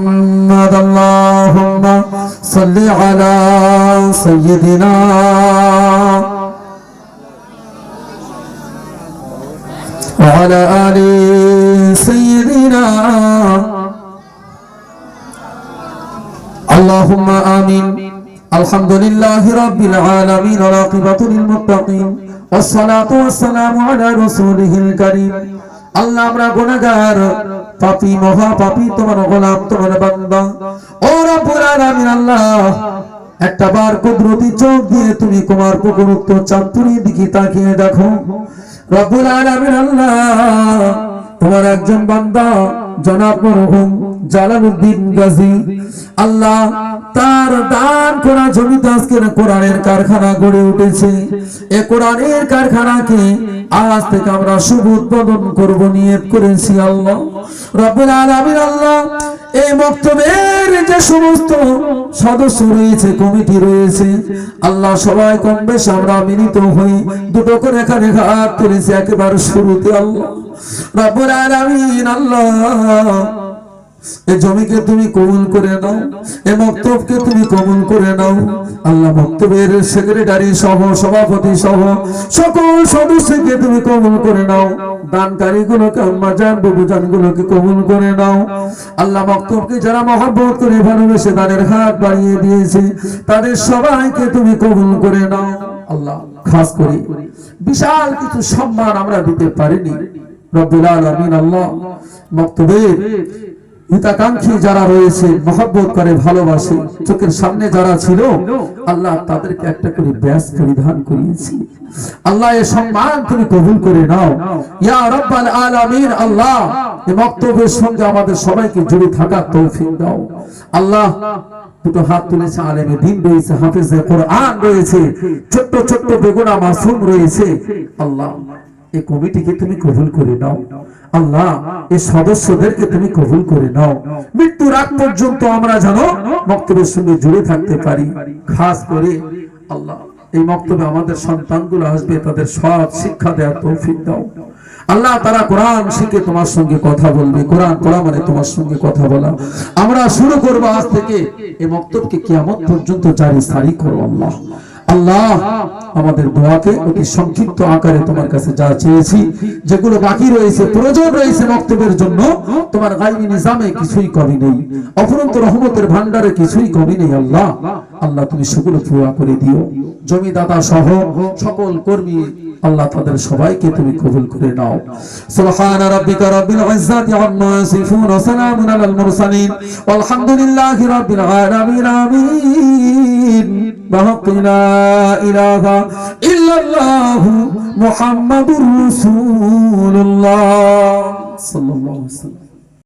محمد اللهم صل على سيدنا وعلى آل سيدنا اللهم آمين الحمد لله رب العالمين والعاقبة للمتقين والصلاة والسلام على رسوله الكريم আল্লাহ আমরা গুনাহগার পাপী মহা পাপী তোমার গোলাম তোমার বান্দা ও রব্বুল আলামিন আল্লাহ একটা বার কুদরতি চোখ দিয়ে তুমি কুমার পুকুরুক্ত চাঁদপুরের দিকে তাকিয়ে দেখো রব্বুল আলামিন আল্লাহ তোমার একজন বান্দা জনাব মরহুম জালালউদ্দিন গাজী আল্লাহ তার দান করা জমিতে আজকে কোরআনের কারখানা গড়ে উঠেছে এই কোরআনের কারখানাকে আজ থেকে আমরা শুভ উদ্বোধন করব নিয়ত করেছি আল্লাহ রব্বুল আলামিন আল্লাহ এই মক্তবের যে সমস্ত সদস্য রয়েছে কমিটি রয়েছে আল্লাহ সবাই কম বেশ আমরা মিলিত হই দুটো করে এখানে হাত তুলেছি একেবারে শুরুতে আল্লাহ রব্বুল আলামিন আল্লাহ এই জমিকে তুমি কবুল করে নাও এই মক্তবকে তুমি কবুল করে নাও আল্লাহ মক্তবের সেক্রেটারি সহ সভাপতি সহ সকল সদস্যকে তুমি কবুল করে নাও দানকারী গুলোকে আম্মা জান বাবু জান গুলোকে কবুল করে নাও আল্লাহ মক্তবকে যারা মহব্বত করে ভালোবেসে তাদের হাত বাড়িয়ে দিয়েছে তাদের সবাইকে তুমি কবুল করে নাও আল্লাহ খাস করে বিশাল কিছু সম্মান আমরা দিতে পারিনি রব্বুল আলামিন আল্লাহ মক্তবের হিতাকাঙ্ক্ষী যারা রয়েছে মহব্বত করে ভালোবাসে চোখের সামনে যারা ছিল আল্লাহ তাদেরকে একটা করে ব্যাস পরিধান করিয়েছি আল্লাহ এই সম্মান তুমি কবুল করে নাও ইয়া রাব্বাল আলামিন আল্লাহ এই মক্তবের সঙ্গে আমাদের সবাইকে জুড়ে থাকার তৌফিক দাও আল্লাহ দুটো হাত তুলেছে আলেমে দ্বীন রয়েছে হাফেজে কোরআন রয়েছে ছোট্ট ছোট্ট বেগুনা মাসুম রয়েছে আল্লাহ এই কমিটিকে তুমি কবুল করে নাও আল্লাহ এই সদস্যদেরকে তুমি কবুল করে নাও মৃত্যুর আগ পর্যন্ত আমরা জানো মক্তবের সঙ্গে জুড়ে থাকতে পারি খাস করে আল্লাহ এই মক্তবে আমাদের সন্তানগুলো আসবে তাদের সৎ শিক্ষা দেওয়ার তৌফিক দাও আল্লাহ তারা কোরআন শিখে তোমার সঙ্গে কথা বলবে কোরআন পড়া মানে তোমার সঙ্গে কথা বলা আমরা শুরু করব আজ থেকে এই মক্তবকে কিয়ামত পর্যন্ত জারি সারি করো আল্লাহ আল্লাহ আমাদের দোয়াকে অতি সংক্ষিপ্ত আকারে তোমার কাছে যা চেয়েছি যেগুলো বাকি রয়েছে প্রয়োজন রয়েছে মক্তবের জন্য তোমার গায়বী নিজামে কিছুই কমি নেই অফুরন্ত রহমতের ভান্ডারে কিছুই কমি নেই আল্লাহ আল্লাহ তুমি সেগুলো পুরা করে দিও জমিদাতা সহ সকল কর্মী আল্লাহ তাদের সবাইকে তুমি কবুল করে নাও সুবহান রাব্বিকা রাব্বিল ইজ্জাতি আম্মা ইয়াসিফুন ওয়া সালামুন আলাল মুরসালিন ওয়ালহামদুলিল্লাহি রাব্বিল আলামিন আমিন বাহাক্কিলা ইলাহা ইল্লাল্লাহু মুহাম্মাদুর রাসূলুল্লাহ সাল্লাল্লাহু আলাইহি ওয়াসাল্লাম